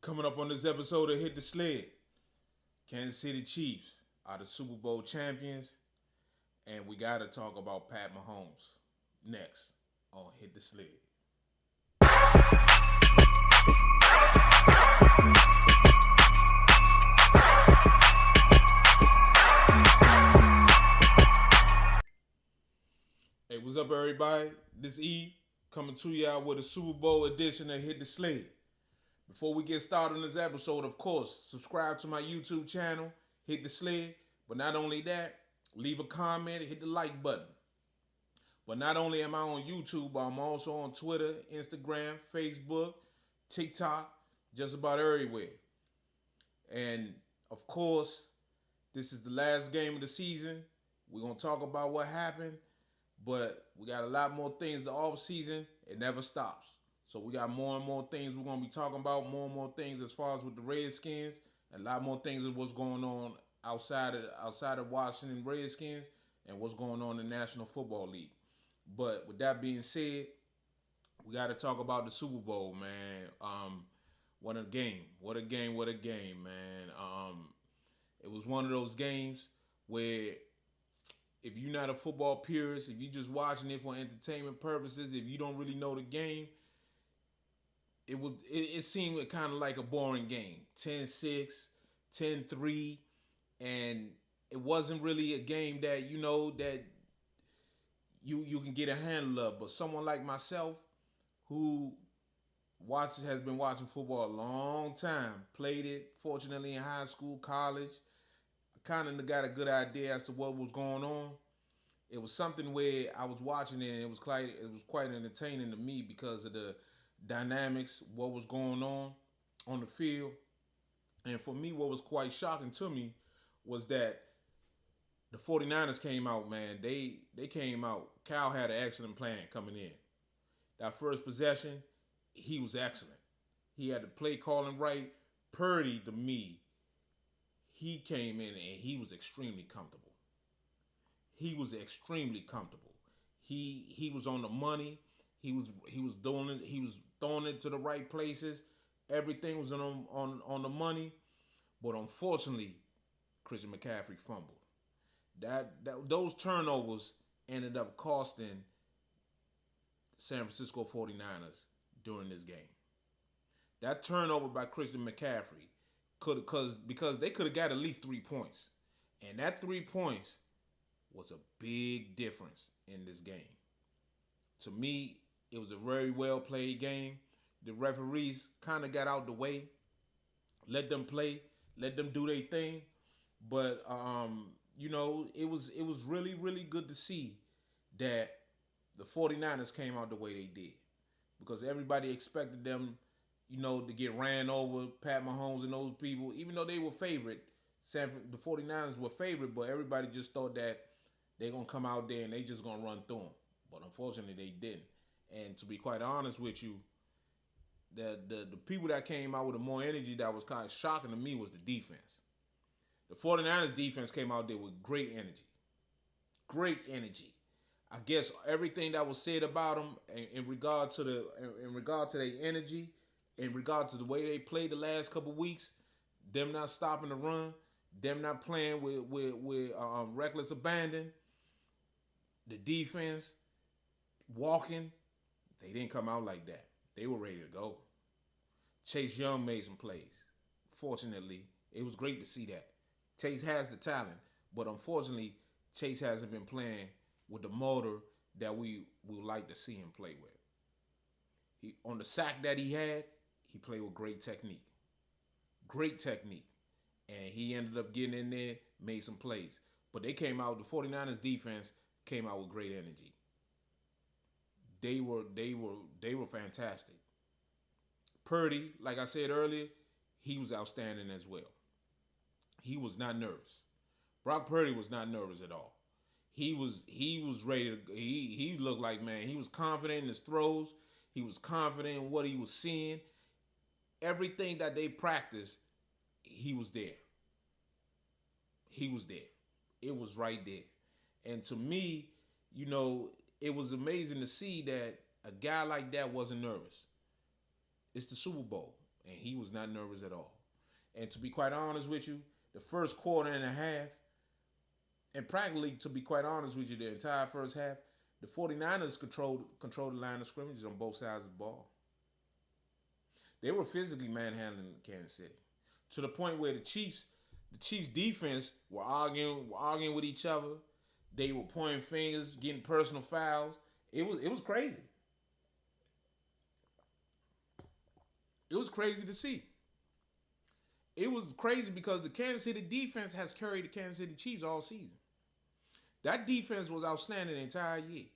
Coming up on this episode of Hit the Sled, Kansas City Chiefs are the Super Bowl champions, and we got to talk about Pat Mahomes next on Hit the Sled. Hey, what's up, everybody? This E coming to y'all with a Super Bowl edition of Hit the Sled. Before we get started on this episode, of course, subscribe to my YouTube channel, Hit the Sled. But not only that, leave a comment, hit the like button. But not only am I on YouTube, but I'm also on Twitter, Instagram, Facebook, TikTok, just about everywhere. And of course, this is the last game of the season. We're going to talk about what happened, but we got a lot more things. The off season, it never stops. So we got more and more things we're going to be talking about, more and more things as far as with the Redskins, and a lot more things of what's going on outside of Washington Redskins and what's going on in the National Football League. But with that being said, we got to talk about the Super Bowl, man. What a game! What a game! What a game, man! It was one of those games where if you're not a football purist, if you're just watching it for entertainment purposes, if you don't really know the game, it seemed kind of like a boring game. 10-6, 10-3, and it wasn't really a game that that you can get a handle of. But someone like myself who watches has been watching football a long time, played it fortunately in high school, college, kind of got a good idea as to what was going on. It was something where I was watching it and it was quite entertaining to me because of the dynamics, what was going on the field. And for me, what was quite shocking to me was that the 49ers came out, man. They came out. Cal had an excellent plan coming in. That first possession, he was excellent. He had the play calling right. Purdy, to me, he came in and he was extremely comfortable. He was extremely comfortable. He was on the money. He was doing it. He was throwing it to the right places. Everything was on the money. But unfortunately, Christian McCaffrey fumbled. That those turnovers ended up costing San Francisco 49ers during this game. That turnover by Christian McCaffrey could because they could have got at least 3 points. And that 3 points was a big difference in this game. To me, it was a very well played game. The referees kind of got out the way, let them play, let them do their thing. But it was really really good to see that the 49ers came out the way they did because everybody expected them, to get ran over, Pat Mahomes and those people, even though they were favorite. The 49ers were favorite, but everybody just thought that they're going to come out there and they just going to run through them. But unfortunately, they didn't. And to be quite honest with you, the people that came out with a more energy that was kind of shocking to me was the defense. The 49ers defense came out there with great energy. Great energy. I guess everything that was said about them in regard to their energy, in regard to the way they played the last couple weeks, them not stopping the run, them not playing with reckless abandon, the defense walking, they didn't come out like that. They were ready to go. Chase Young made some plays. Fortunately, it was great to see that. Chase has the talent, but unfortunately, Chase hasn't been playing with the motor that we would like to see him play with. He on the sack that he had, he played with great technique. Great technique. And he ended up getting in there, made some plays. But the 49ers defense came out with great energy. They were fantastic. Purdy, like I said earlier, he was outstanding as well. He was not nervous. Brock Purdy was not nervous at all. He was ready to he looked like, man, he was confident in his throws. He was confident in what he was seeing. Everything that they practiced, he was there. He was there. It was right there. And to me, it was amazing to see that a guy like that wasn't nervous. It's the Super Bowl. and he was not nervous at all. And to be quite honest with you, the first quarter and a half, and practically to be quite honest with you, the entire first half, the 49ers controlled the line of scrimmages on both sides of the ball. They were physically manhandling Kansas City to the point where the Chiefs defense were arguing with each other. They were pointing fingers, getting personal fouls. It was crazy. It was crazy to see. It was crazy because the Kansas City defense has carried the Kansas City Chiefs all season. That defense was outstanding the entire year.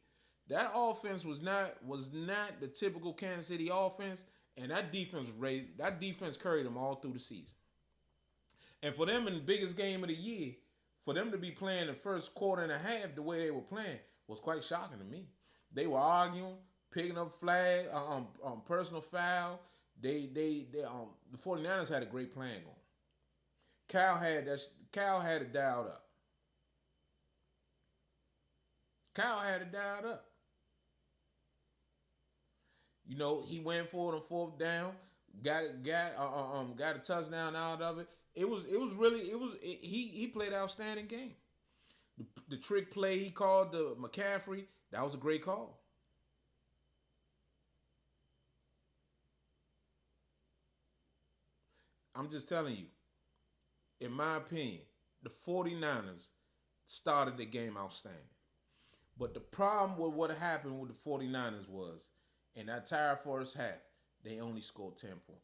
That offense was not the typical Kansas City offense, and that defense carried them all through the season. And for them in the biggest game of the year, for them to be playing the first quarter and a half the way they were playing was quite shocking to me. They were arguing, picking up flag, personal foul. The 49ers had a great plan going. Cal had it dialed up. Cal had it dialed up. He went for it on fourth down, got a touchdown out of it. He played an outstanding game. The trick play he called the McCaffrey, that was a great call. I'm just telling you, in my opinion, the 49ers started the game outstanding. But the problem with what happened with the 49ers was, in that entire first half, they only scored 10 points.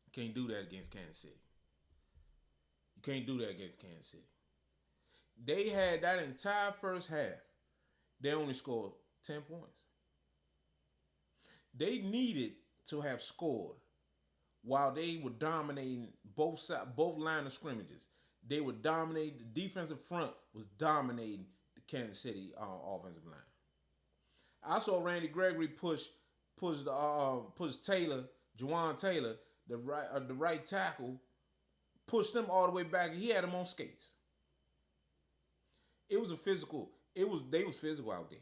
You can't do that against Kansas City. You can't do that against Kansas City. They had that entire first half. They only scored 10 points. They needed to have scored while they were dominating both line of scrimmages. They were dominating. The defensive front was dominating the Kansas City offensive line. I saw Randy Gregory push Taylor, Jawan Taylor, the right tackle, pushed them all the way back. He had him on skates. It was a physical. They was physical out there.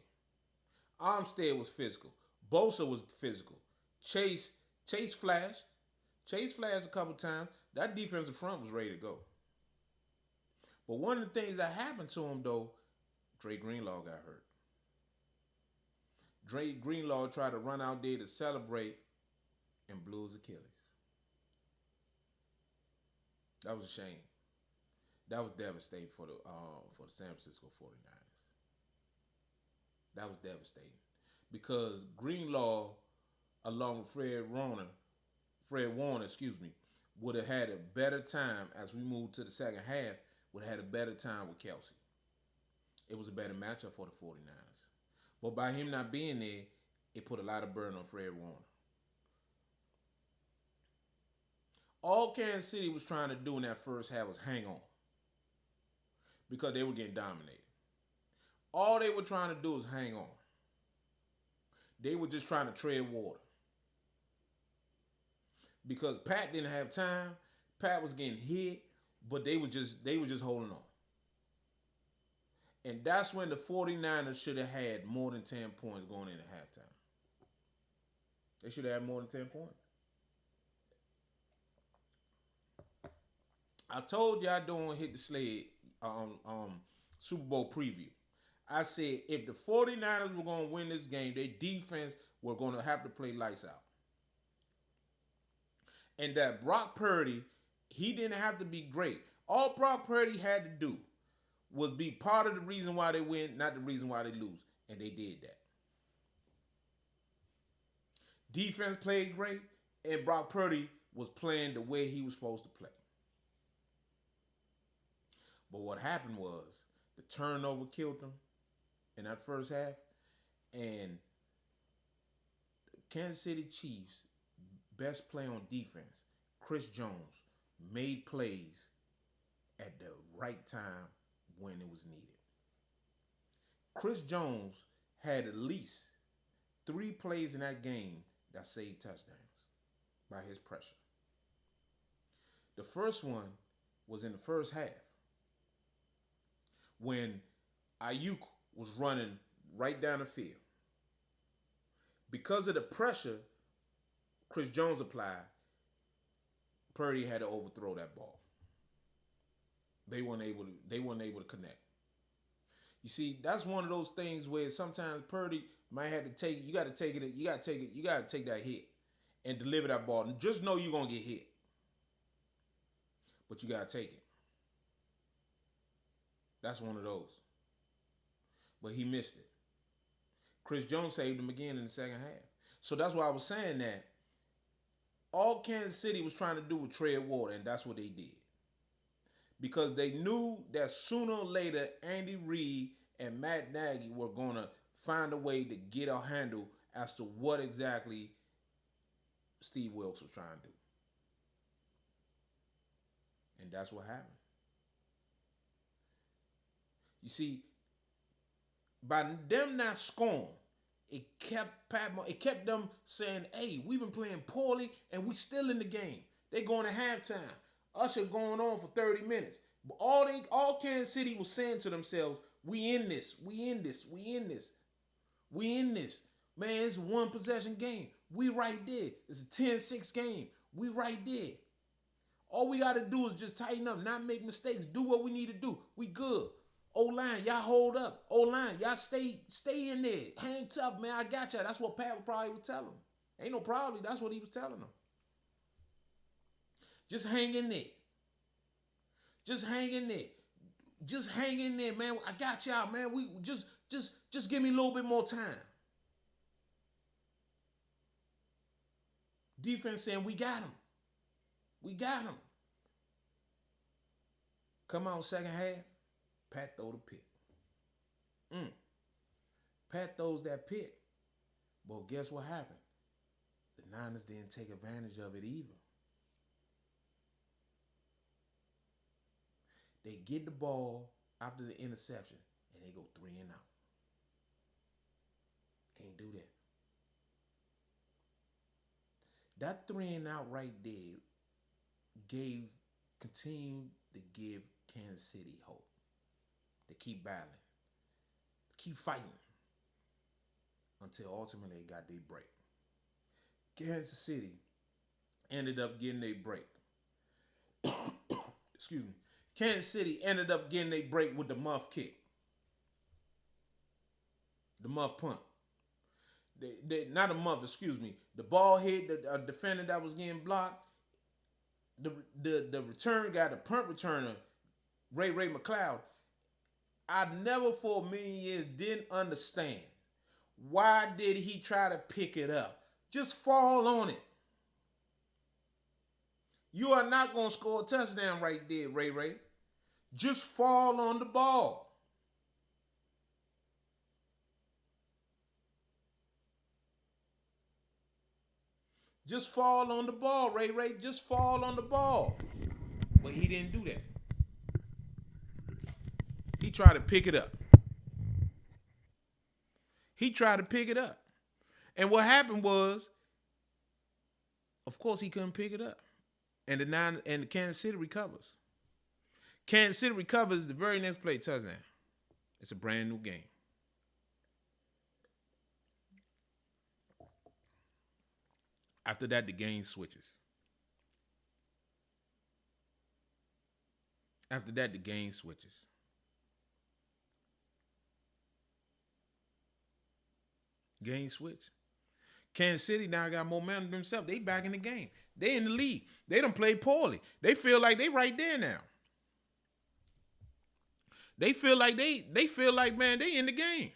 Armstead was physical. Bosa was physical. Chase flashed. Chase flashed a couple times. That defensive front was ready to go. But one of the things that happened to him though, Dre Greenlaw got hurt. Dre Greenlaw tried to run out there to celebrate and blew his Achilles. That was a shame. That was devastating for the San Francisco 49ers. That was devastating because Greenlaw, along with Fred Warner, would have had a better time as we moved to the second half. Would have had a better time with Kelsey. It was a better matchup for the 49ers. But by him not being there, it put a lot of burden on Fred Warner. All Kansas City was trying to do in that first half was hang on because they were getting dominated. All they were trying to do was hang on. They were just trying to tread water because Pat didn't have time. Pat was getting hit, but they were just holding on. And that's when the 49ers should have had more than 10 points going into halftime. They should have had more than 10 points. I told y'all doing Hit the Sled Super Bowl preview. I said if the 49ers were going to win this game, their defense were going to have to play lights out. And that Brock Purdy, he didn't have to be great. All Brock Purdy had to do was be part of the reason why they win, not the reason why they lose. And they did that. Defense played great, and Brock Purdy was playing the way he was supposed to play. But what happened was the turnover killed them in that first half, and Kansas City Chiefs' best play on defense, Chris Jones, made plays at the right time when it was needed. Chris Jones had at least 3 plays in that game that saved touchdowns by his pressure. The first one was in the first half when Ayuk was running right down the field. Because of the pressure Chris Jones applied, Purdy had to overthrow that ball. They weren't able to connect. You see, that's one of those things where sometimes Purdy might have to take it. You got to take it. You got to take it. You got to take that hit and deliver that ball. And just know you're gonna get hit, but you got to take it. That's one of those. But he missed it. Chris Jones saved him again in the second half. So that's why I was saying that all Kansas City was trying to do was tread water, and that's what they did. Because they knew that sooner or later Andy Reid and Matt Nagy were going to find a way to get a handle as to what exactly Steve Wilkes was trying to do. And that's what happened. You see, by them not scoring, it kept them saying, hey, we've been playing poorly and we still in the game. They going to halftime. Usher going on for 30 minutes. But all Kansas City was saying to themselves, we in this. Man, it's a one possession game. We right there. It's a 10-6 game. We right there. All we got to do is just tighten up, not make mistakes, do what we need to do. We good. O-line, y'all hold up. O-line, y'all stay in there. Hang tough, man. I got y'all. That's what Pat probably would tell them. Ain't no probably. That's what he was telling them. Just hang in there. Just hang in there. Just hang in there, man. I got y'all, man. We just give me a little bit more time. Defense saying, we got him. We got him. Come on, second half. Pat throw the pick. Pat throws that pick. But guess what happened? The Niners didn't take advantage of it either. They get the ball after the interception, and they go 3 and out. Can't do that. That 3 and out right there continued to give Kansas City hope. To keep battling. Keep fighting. Until ultimately they got their break. Kansas City ended up getting their break. Excuse me. Kansas City ended up getting their break with the muff kick. The muff punt. Not a muff, excuse me. The ball hit the defender that was getting blocked. The return guy, the punt returner, Ray McLeod, I never for a million years didn't understand why did he try to pick it up? Just fall on it. You are not going to score a touchdown right there, Ray. Just fall on the ball. Just fall on the ball, Ray. Just fall on the ball. But he didn't do that. He tried to pick it up. And what happened was, of course, he couldn't pick it up. And the Kansas City recovers. Kansas City recovers the very next play, touchdown. It's a brand new game. After that, the game switches. Game switch. Kansas City now got momentum themselves. They back in the game. They in the lead. They done played poorly. They feel like they right there now. They feel like man, they in the game.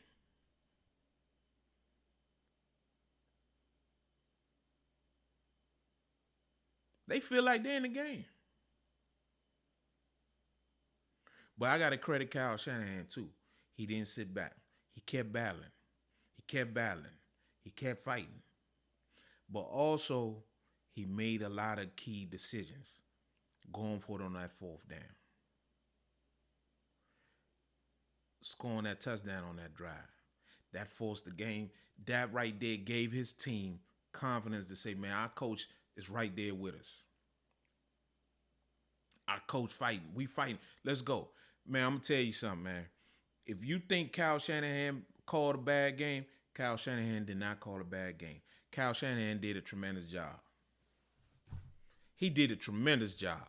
They feel like they're in the game. But I got to credit Kyle Shanahan too. He didn't sit back. He kept battling. He kept fighting. But also, he made a lot of key decisions going for it on that fourth down. Scoring that touchdown on that drive. That forced the game. That right there gave his team confidence to say, man, our coach is right there with us. Our coach fighting. We fighting. Let's go. Man, I'm going to tell you something, man. If you think Kyle Shanahan called a bad game, Kyle Shanahan did not call a bad game. Kyle Shanahan did a tremendous job. He did a tremendous job.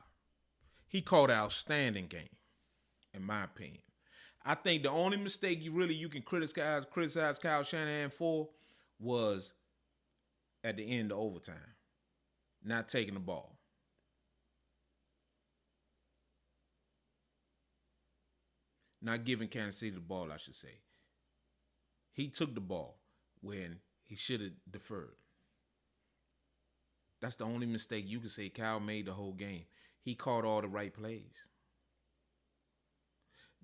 He called an outstanding game, in my opinion. I think the only mistake you can criticize Kyle Shanahan for was at the end of overtime, not taking the ball. Not giving Kansas City the ball, I should say. He took the ball when he should have deferred. That's the only mistake you can say Kyle made the whole game. He caught all the right plays.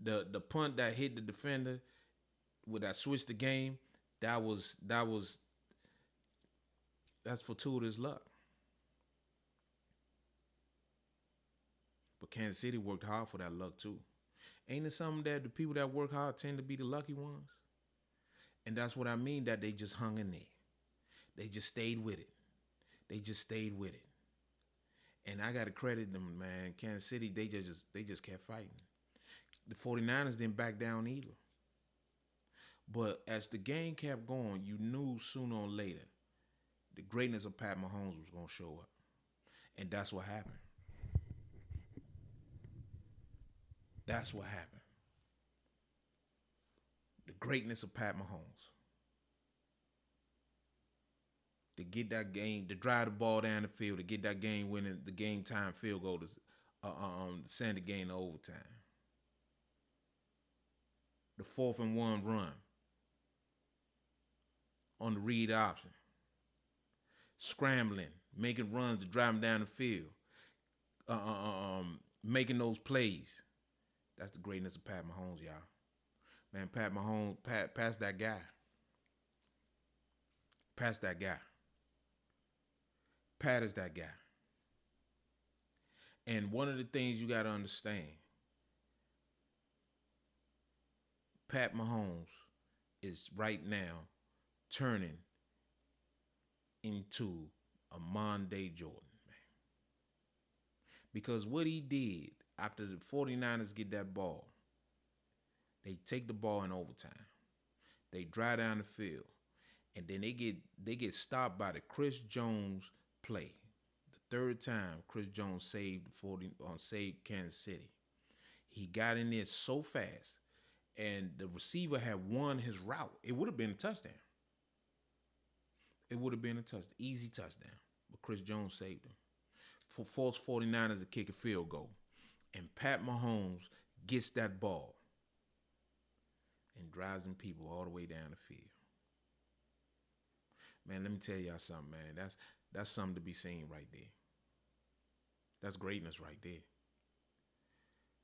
The punt that hit the defender with that switched the game, that's fortuitous luck. But Kansas City worked hard for that luck too. Ain't it something that the people that work hard tend to be the lucky ones? And that's what I mean, that they just hung in there. They just stayed with it. They just stayed with it. And I gotta credit them, man. Kansas City, they just kept fighting. The 49ers didn't back down either. But as the game kept going, you knew sooner or later the greatness of Pat Mahomes was gonna show up. And that's what happened. That's what happened. The greatness of Pat Mahomes. To get that game, to drive the ball down the field, to get that game winning, the game time field goal to send the game to overtime. The 4th-and-1 run on the read option. Scrambling, making runs to drive them down the field. Making those plays. That's the greatness of Pat Mahomes, y'all. Man, Pat Mahomes, pass that guy. Pass that guy. Pat is that guy. And one of the things you got to understand, Pat Mahomes is right now turning into a Monday Jordan, man. Because what he did after the 49ers get that ball, they take the ball in overtime. They drive down the field. And then they get stopped by the Chris Jones play. The third time Chris Jones saved Kansas City. He got in there so fast, and the receiver had won his route. It would have been a touchdown. It would have been a touchdown, easy touchdown. But Chris Jones saved him. Forced 49ers to kick a field goal. And Pat Mahomes gets that ball and drives them people all the way down the field. Man, let me tell y'all something, man. That's something to be seen right there. That's greatness right there.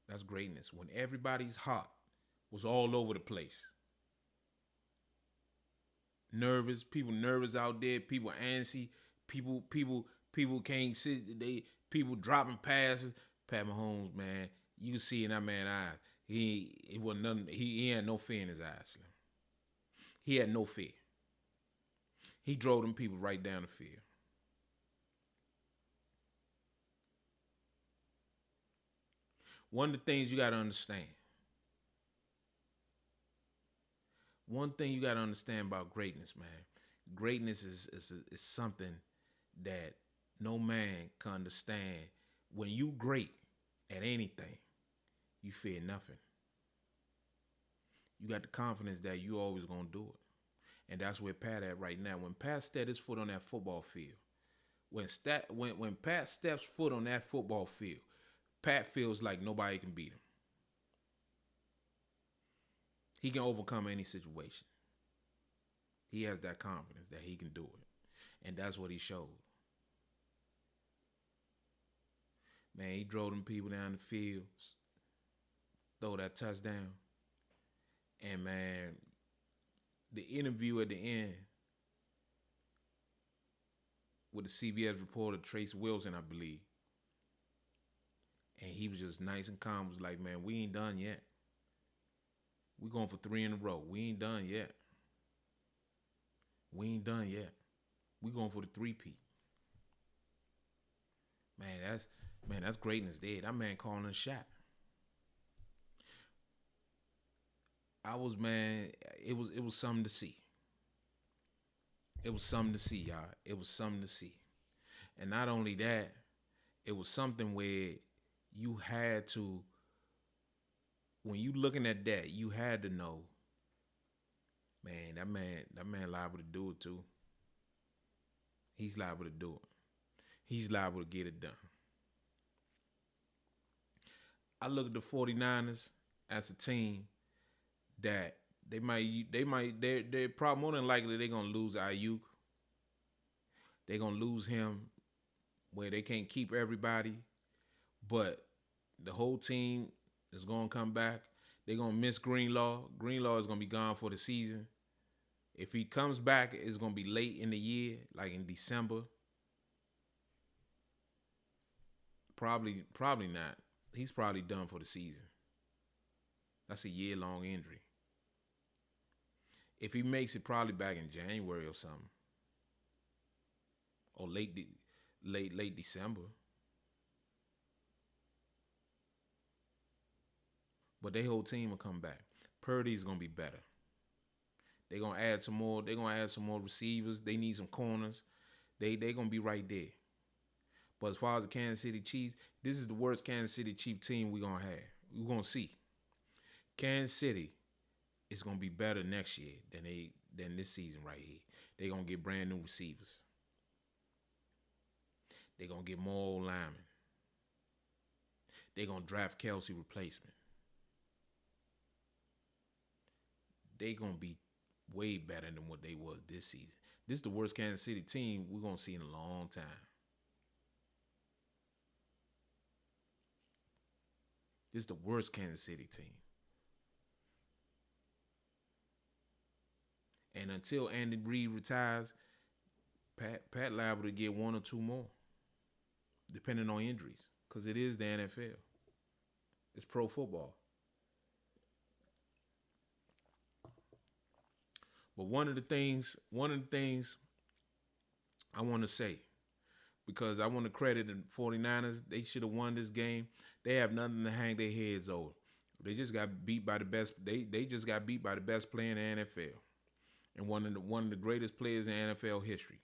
That's greatness. When everybody's heart was all over the place. Nervous, people nervous out there, people antsy, people can't sit, people dropping passes. Pat Mahomes, man, you can see in that man's eyes. It wasn't nothing, he had no fear in his eyes, Slim. He had no fear. He drove them people right down the field. One of the things you got to understand. One thing you got to understand about greatness, man. Greatness is something that no man can understand. When you great at anything, you fear nothing. You got the confidence that you always going to do it. And that's where Pat at right now. When Pat stepped his foot on that football field, when Pat steps foot on that football field, Pat feels like nobody can beat him. He can overcome any situation. He has that confidence that he can do it. And that's what he showed. Man, he drove them people down the field, throw that touchdown. And, man, the interview at the end with the CBS reporter, Trace Wilson, I believe. And he was just nice and calm. Was like, man, we ain't done yet. We going for 3 in a row. We ain't done yet. We ain't done yet. We going for the 3-peat. Man, that's greatness there. That man calling a shot. It was something to see. It was something to see, y'all. It was something to see. And not only that, it was something where you had to, when you looking at that, you had to know, man, that man liable to do it too. He's liable to do it. He's liable to get it done. I look at the 49ers as a team that they're probably more than likely they're gonna lose Ayuk. They're gonna lose him where they can't keep everybody, but the whole team is gonna come back. They're gonna miss Greenlaw. Greenlaw is gonna be gone for the season. If he comes back, it's gonna be late in the year, like in December. Probably not. He's probably done for the season. That's a year-long injury. If he makes it, probably back in January or something, or late December. But their whole team will come back. Purdy's gonna be better. They're gonna add some more. They're gonna add some more receivers. They need some corners. They gonna be right there. But as far as the Kansas City Chiefs, this is the worst Kansas City Chief team we're gonna have. We're gonna see. Kansas City is gonna be better next year than this season right here. They're gonna get brand new receivers. They're gonna get more linemen. They're gonna draft Kelsey replacement. They're gonna be way better than what they was this season. This is the worst Kansas City team we're gonna see in a long time. This is the worst Kansas City team. And until Andy Reid retires, Pat liable to get one or two more, depending on injuries, because it is the NFL. It's pro football. But one of the things I want to say, because I want to credit the 49ers, they should have won this game. They have nothing to hang their heads over. They just got beat by the best. They just got beat by the best player in the NFL, and one of the greatest players in NFL history.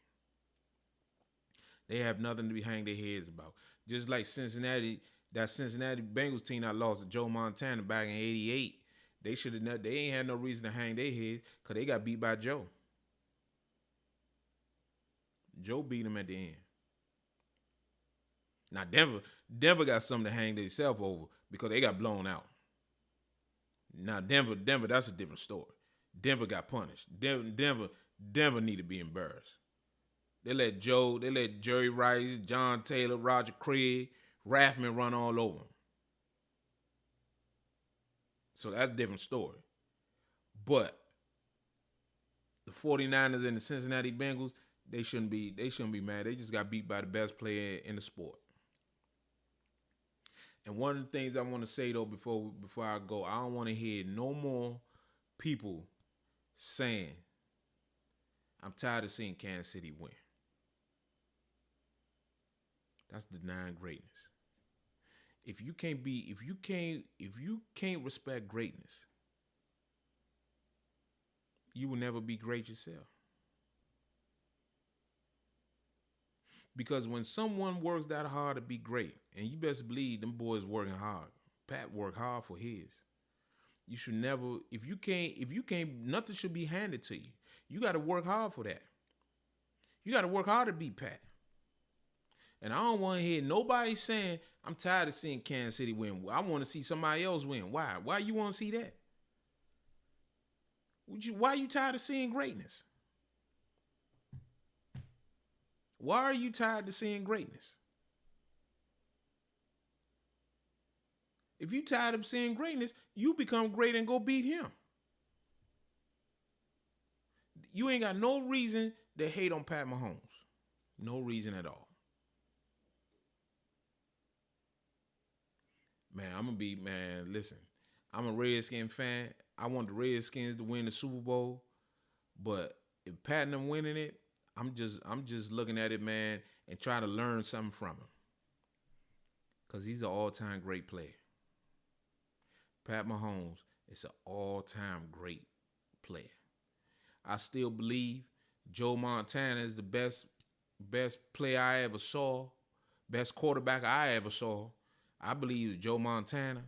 They have nothing to be hang their heads about. Just like Cincinnati, that Cincinnati Bengals team that lost to Joe Montana back in '88. They should have. They ain't had no reason to hang their heads because they got beat by Joe. Joe beat them at the end. Now Denver got something to hang themselves over because they got blown out. Now Denver, that's a different story. Denver got punished. Denver need to be embarrassed. They let Jerry Rice, John Taylor, Roger Craig, Rathman run all over them. So that's a different story. But the 49ers and the Cincinnati Bengals, they shouldn't be mad. They just got beat by the best player in the sport. And one of the things I want to say though before I go, I don't want to hear no more people saying I'm tired of seeing Kansas City win. That's denying greatness. If you can't respect greatness, you will never be great yourself. Because when someone works that hard to be great, and you best believe them boys working hard. Pat worked hard for his. You should never, if you can't, nothing should be handed to you. You got to work hard for that. You got to work hard to beat Pat. And I don't want to hear nobody saying, I'm tired of seeing Kansas City win. I want to see somebody else win. Why? Why you want to see that? Why are you tired of seeing greatness? Why are you tired of seeing greatness? If you tired of seeing greatness, you become great and go beat him. You ain't got no reason to hate on Pat Mahomes. No reason at all. Listen, I'm a Redskin fan. I want the Redskins to win the Super Bowl. But if Pat and them winning it, I'm just looking at it, man, and trying to learn something from him. Because he's an all-time great player. Pat Mahomes is an all-time great player. I still believe Joe Montana is the best player I ever saw Best quarterback I ever saw, I believe, is Joe Montana.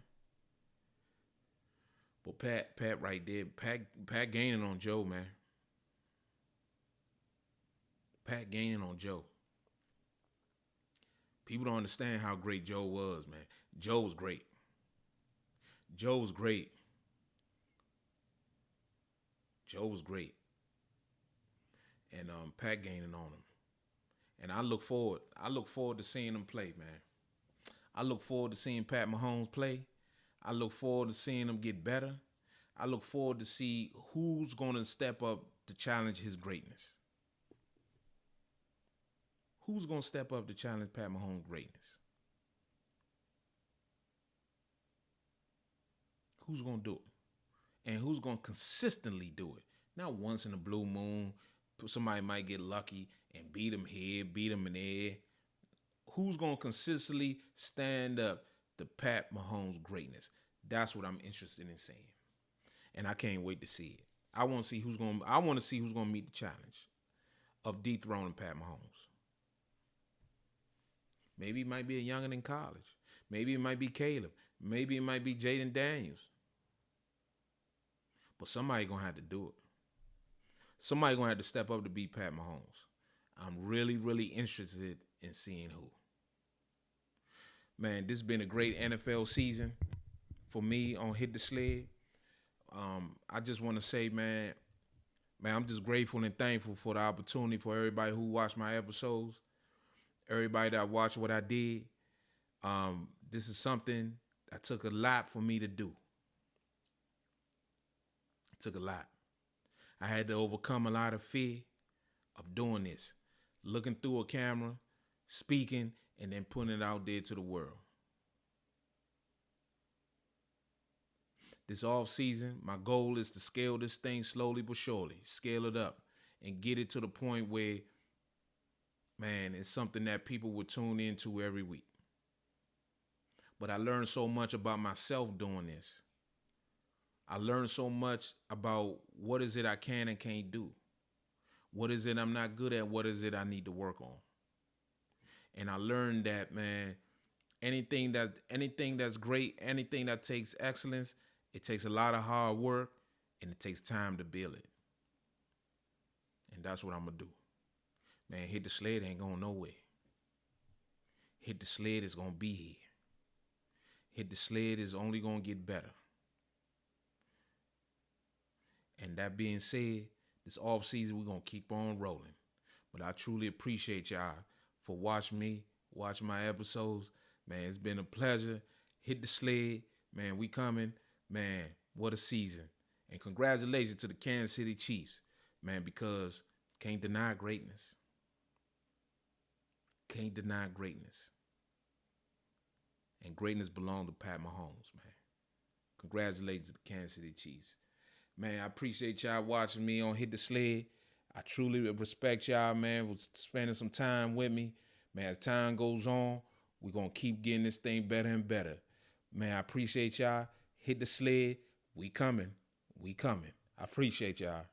But Pat right there. Pat gaining on Joe, man. Pat gaining on Joe. People don't understand how great Joe was, man. Joe was great. Joe was great. Joe was great. And Pat gaining on him. And I look forward to seeing him play, man. I look forward to seeing Pat Mahomes play. I look forward to seeing him get better. I look forward to see who's going to step up to challenge his greatness. Who's going to step up to challenge Pat Mahomes' greatness? Who's going to do it? And who's going to consistently do it? Not once in a blue moon. Somebody might get lucky and beat him here, beat him in there. Who's going to consistently stand up to Pat Mahomes' greatness? That's what I'm interested in seeing. And I can't wait to see it. I want to see who's going to meet the challenge of dethroning Pat Mahomes. Maybe it might be a youngin' in college. Maybe it might be Caleb. Maybe it might be Jaden Daniels. But somebody going to have to do it. Somebody going to have to step up to beat Pat Mahomes. I'm really, really interested in seeing who. Man, this has been a great NFL season for me on Hit the Sled. I just want to say, man, I'm just grateful and thankful for the opportunity for everybody who watched my episodes, everybody that watched what I did. This is something that took a lot for me to do. It took a lot. I had to overcome a lot of fear of doing this, looking through a camera, speaking, and then putting it out there to the world. This off season, my goal is to scale this thing slowly but surely, scale it up and get it to the point where, man, it's something that people would tune into every week. But I learned so much about myself doing this. I learned so much about what is it I can and can't do. What is it I'm not good at? What is it I need to work on? And I learned that, man, anything that's great, anything that takes excellence, it takes a lot of hard work and it takes time to build it. And that's what I'm going to do. Man, Hit the Sled ain't going nowhere. Hit the Sled is going to be here. Hit the Sled is only going to get better. And that being said, this off season, we're going to keep on rolling. But I truly appreciate y'all for watching me, watching my episodes. Man, it's been a pleasure. Hit the Sled. Man, we coming. Man, what a season. And congratulations to the Kansas City Chiefs, man, because can't deny greatness. Can't deny greatness. And greatness belongs to Pat Mahomes, man. Congratulations to the Kansas City Chiefs. Man, I appreciate y'all watching me on Hit the Sled. I truly respect y'all, man, for spending some time with me. Man, as time goes on, we're going to keep getting this thing better and better. Man, I appreciate y'all. Hit the Sled. We coming. We coming. I appreciate y'all.